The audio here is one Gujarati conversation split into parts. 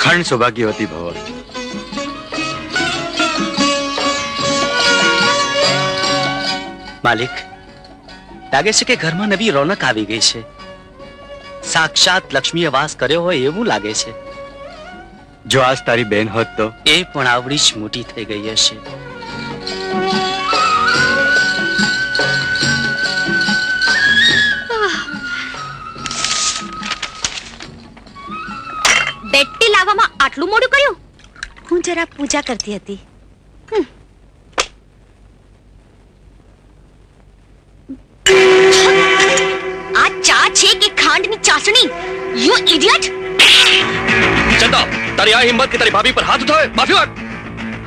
અખંડ સૌભાગ્યવતી ભવ. માલિક, લાગે છે કે ઘરમાં નવી રોનક આવી ગઈ છે. સાક્ષાત લક્ષ્મીએ વાસ કર્યો હોય એવું લાગે છે. જો આજ તારી બેન હોત તો એ પણ આવડી જ મોટી થઈ ગઈ હશે. બેટી લાવવામાં આટલું મોડું કર્યું? હું જરા પૂજા કરતી હતી. આ ચા છે કે ખાંડની ચાસણી? You idiot! ચંદા, તારી આ હિંમત કે તારી ભાભી પર હાથ ઉઠાવે? માફી માંગ.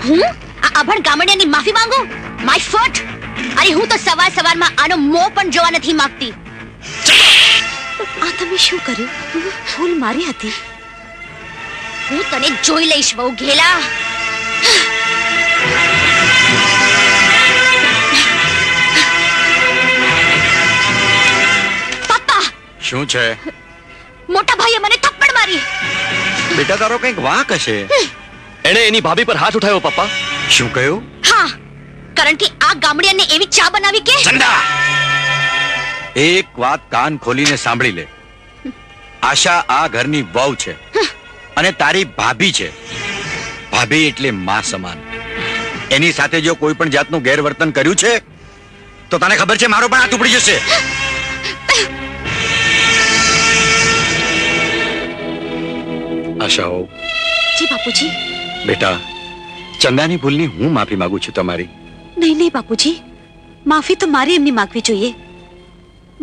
હું આ અભણ ગામડિયાની માફી માંગુ? માય ફોટ! અરે હું તો સવારમાં આનો મોં પણ જોવા નથી માંગતી. આ તમે શું કર્યું? ભૂલ મારી હતી. હું તને જોઈ લઈશ બહુ ઘેલા. પપ્પા! શું છે? મોટા ભાઈએ મને થપ્પડ મારી. બેટા તારો કંઈક વાંક હશે. એણે એની ભાભી પર હાથ ઉઠાવ્યો. પપ્પા, શું કહ્યું? હા, કારણ કે આ ગામડિયાને એવી ચા બનાવી કે ચંદા, એક વાત કાન ખોલીને સાંભળી લે. આશા આ ઘરની વહુ છે અને તારી ભાભી છે. ભાભી એટલે માં સમાન. એની સાથે જો કોઈ પણ જાતનું ગેરવર્તન કર્યું છે તો તને ખબર છે મારો પણ હાથ ઉપડી જશે. આશાઓ. જી બાપુજી. બેટા, ચંદાની ભૂલની હું માફી માંગુ છું તમારી. નહીં બાપુજી, માફી તો મારે એમની માંગવી જોઈએ.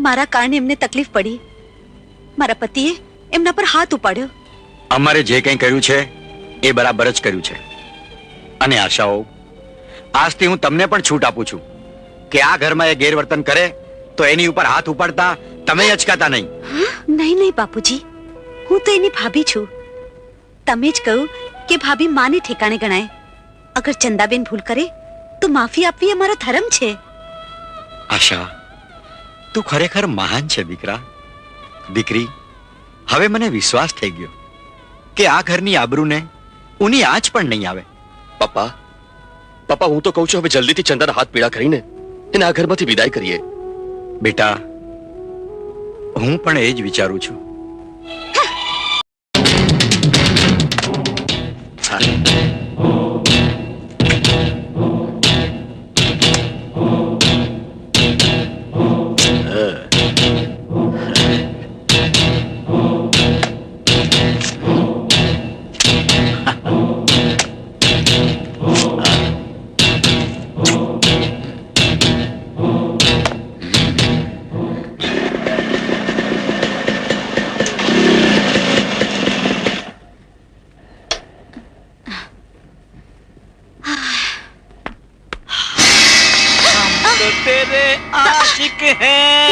મારા કારણે એમને તકલીફ પડી. મારા પતિએ એમના પર હાથ ઉપાડ્યો. અમારે જે કંઈ કર્યું છે એ બરાબર જ કર્યું છે. અને આશાઓ, આજથી હું તમને પણ છૂટ આપું છું કે આ ઘરમાં એ ગેરવર્તન કરે તો એની ઉપર હાથ ઉપાડતા તમે અચકાતા નહીં. નહીં બાપુજી, હું તો એની ભાભી છું. તમે જ કહ્યું કે ભાભી માને ઠેકાણે ગણાય. અગર ચંદાબેન ભૂલ કરે તો માફી આપવી અમારો ધર્મ છે. આશા, તું ખરેખર મહાન છે દીકરા. દીકરી, હવે મને વિશ્વાસ થઈ ગયો કે આ ઘરની આબરૂને ઉની આંચ પણ નહીં આવે. પપ્પા, હું તો કહું છું હવે જલ્દીથી ચંદાના હાથ પીળા કરીને એને આ ઘરમાંથી વિદાય કરીએ. બેટા, હું પણ એ જ વિચારું છું. तेरे आशिक हैं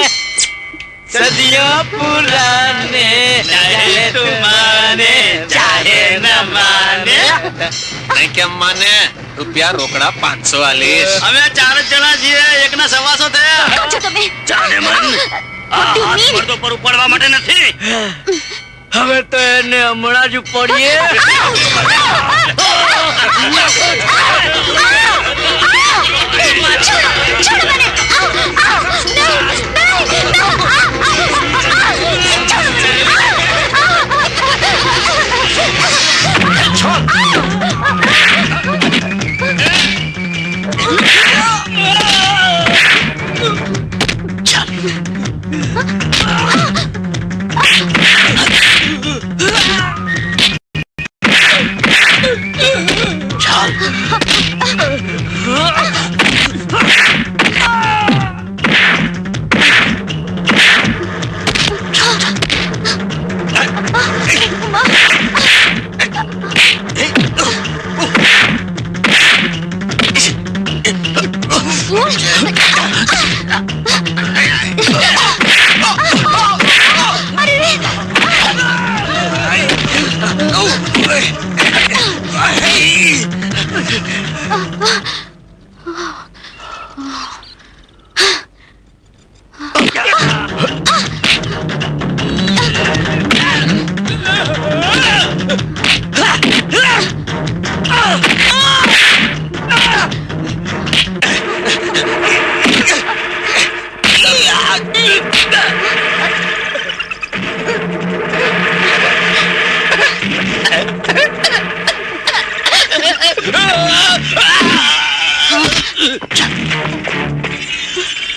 सदियों पुराने, चाहे तू माने चाहे न माने. નહીં કેમ માને? રૂપિયા રોકડા 500 આલીશ. અમે 4 જ જણા છીએ, એકના 125 થયા. તમે જાને મન આ હાથ પર તો પર ઉપાડવા માટે નથી. હવે તો એને હમણાં જ ઉપાડીએ.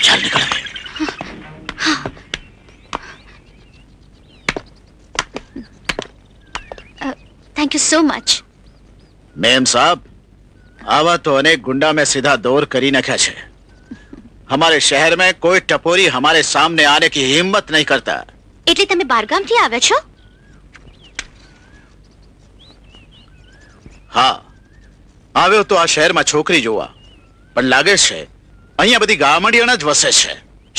ચાલ નીકળ. Thank you so much. Ma'am साहब आवा तो अनेक गुंडा में सीधा दौर करी नखा है. हमारे शहर में कोई टपोरी हमारे सामने आने की हिम्मत नहीं करता. એટલે તમે બારગામથી આવ્યા છો? હા, આવ્યો તો આ શહેરમાં છોકરી જોવા, પણ લાગે છે અહીંયા બધી ગામડિયાના જ વસે છે.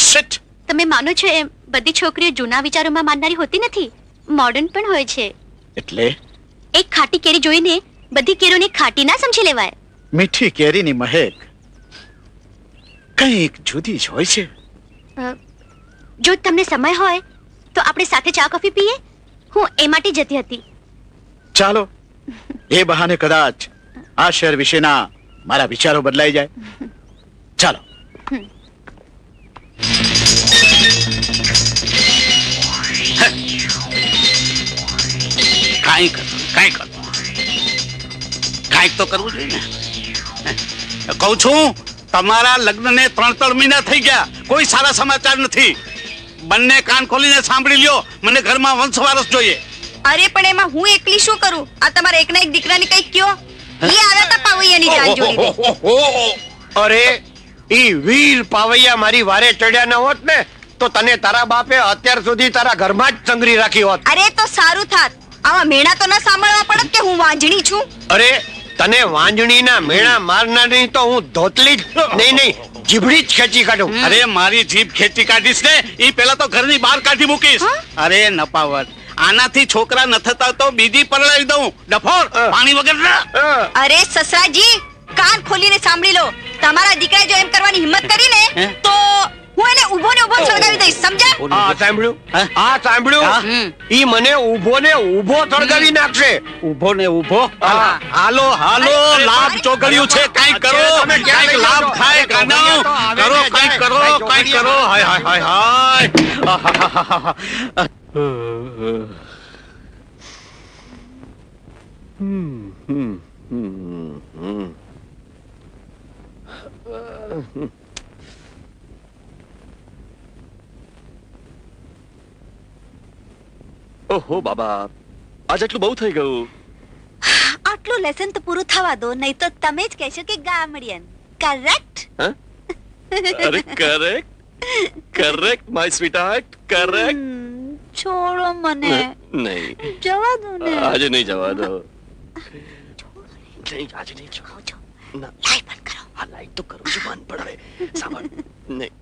શિટ. તમે માનો છો એમ બધી છોકરીઓ જૂના વિચારોમાં માનનારી હોતી નથી, મોડર્ન પણ હોય છે. એટલે એક ખાટી કેરી જોઈને બધી કેરીઓને ખાટી ના સમજી લેવાય. મીઠી કેરીની મહેક કંઈક જુદી જ હોય છે. જો તમને સમય હોય તો આપણે સાથે ચા કોફી પીએ. હું એ માટે જતી હતી. ચાલો, એ બહાને કદાચ આ શહેર વિશેના મારા વિચારો બદલાઈ જાય. ચાલો. કાંઈક તો કરવું જોઈએ ને. કહું છું તમારા લગ્નને 3 મહિના થઈ ગયા, કોઈ સારા સમાચાર નથી. બંને કાન ખોલીને સાંભળી લ્યો, મને ઘરમાં વંશવારસ જોઈએ. અરે પણ એમાં હું એકલી શું કરું? આ તમારા એકના એક દીકરાની કઈક કયો. ઈ આવ્યા તા પાવૈયાની જાન જોડીને. અરે ઈ વીર પાવૈયા મારી વારે ચડ્યા ન હોત ને તો તને તારા બાપે અત્યાર સુધી તારા ઘરમાં જ સંગરી રાખી હોત. અરે તો સારું થાત. આવા મેણા તો ન સાંભળવા પડત કે હું વાંજણી છું. અરે તને વાંજણીના મેણા મારનારની તો હું ધોતલી જ નહીં જીભડી જ ખેંચી કાઢું. અરે મારી જીભ ખેંચી કાઢીશ ને એ પેલા તો ઘરની બહાર કાઢી મૂકીશ. અરે નપાવર, આનાથી છોકરા ન થતા તો બીજી પરણાવી દઉં. ડફોર પાણી વગર ના. અરે સસરાજી, કાન ખોલીને સાંભળી લો. તમારા દીકરાએ જો એમ કરવાની હિંમત કરી ને તો હું એને ઊભો ને ઊભો સળગાવી દઈશ, સમજ્યા? આ સાંભળ્યું? ઈ મને ઊભો ને ઊભો સળગાવી નાખશે. ઉભો ને ઉભો. હાલો હાલો, લાભ ચોગડ્યું છે, કઈક કરો. કઈક લાભ થાય કાઢો. કરો કઈક કરો, કઈક કરો. હાય હાય હાય હાય. ઓહો બાબા, આજ આટલું બહુ થઈ ગયું. આટલું લેસન તો પૂરું થવા દો, નહીં તો તમે જ કહેશો કે ગામડિયન. કરેક્ટ? અરે કરેક્ટ કરેક્ટ માય સ્વીટહાર્ટ, કરેક્ટ. છોડો મને. નહીં, જવા દો ને. આજે નહીં જવા દો. નહીં, આજે નહીં જવા દો. ના, લાઈટ બંધ કરો. આ લાઈટ તો કરું છું, બંધ પણ હવે સાંભળ. નહીં.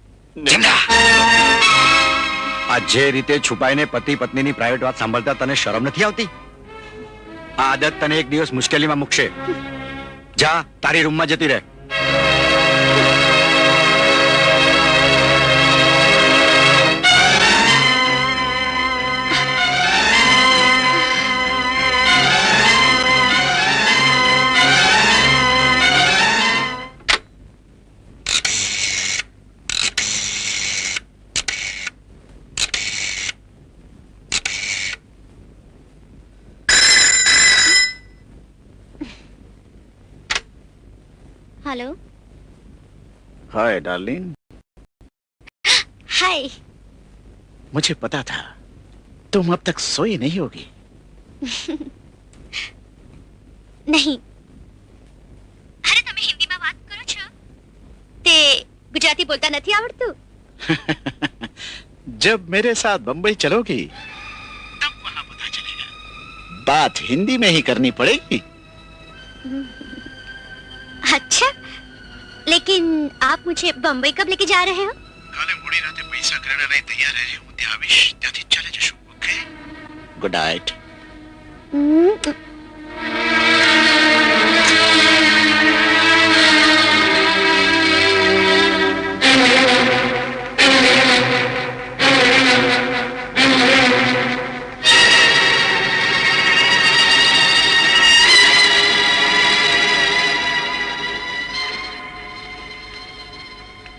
આ જે રીતે છુપાઈને પતિ પત્નીની પ્રાઇવેટ વાત સાંભળતા તને શરમ નથી આવતી? આ આદત તને એક દિવસ મુશ્કેલીમાં મૂકશે. જા, તારી રૂમમાં જતી રહે. हेलो. हाय डार्लिंग, हाय. मुझे पता था तुम अब तक सोई नहीं होगी. नहीं. अरे તમે હિન્દીમાં વાત કરો છો? તે ગુજરાતી બોલતા નથી આવડતું? जब मेरे साथ बंबई चलोगी तब वहां पता चलेगा. बात हिंदी में ही करनी पड़ेगी. अच्छा, लेकिन आप मुझे बम्बई कब लेके जा रहे हो? કાલે મોડી રાતે પૈસા કરેડા લઈ તૈયાર રહેજે, હું ત્યાં આવીશ. ત્યાંથી ચાલે જશું. Okay, good night.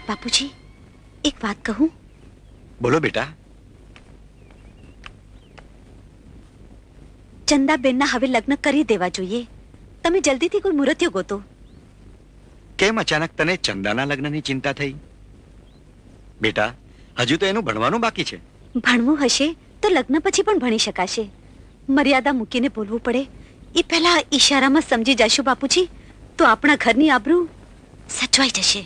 બાપુજી, એક વાત કહું? બોલો બેટા. ચંદાબેનના હવે લગ્ન કરી દેવા જોઈએ. તમે જલ્દીથી કોઈ મુહૂર્ત ગોતો. કેમ અચાનક તને ચંદાના લગ્નની ચિંતા થઈ? બેટા, હજુ તો એનું ભણવાનું બાકી છે. ભણવું હશે તો લગ્ન પછી પણ ભણી શકાશે. મર્યાદા મૂકીને બોલવું પડે એ પહેલા ઈશારામાં સમજી જશો બાપુજી, તો આપણા ઘરની આબરૂ સચવાઈ જશે.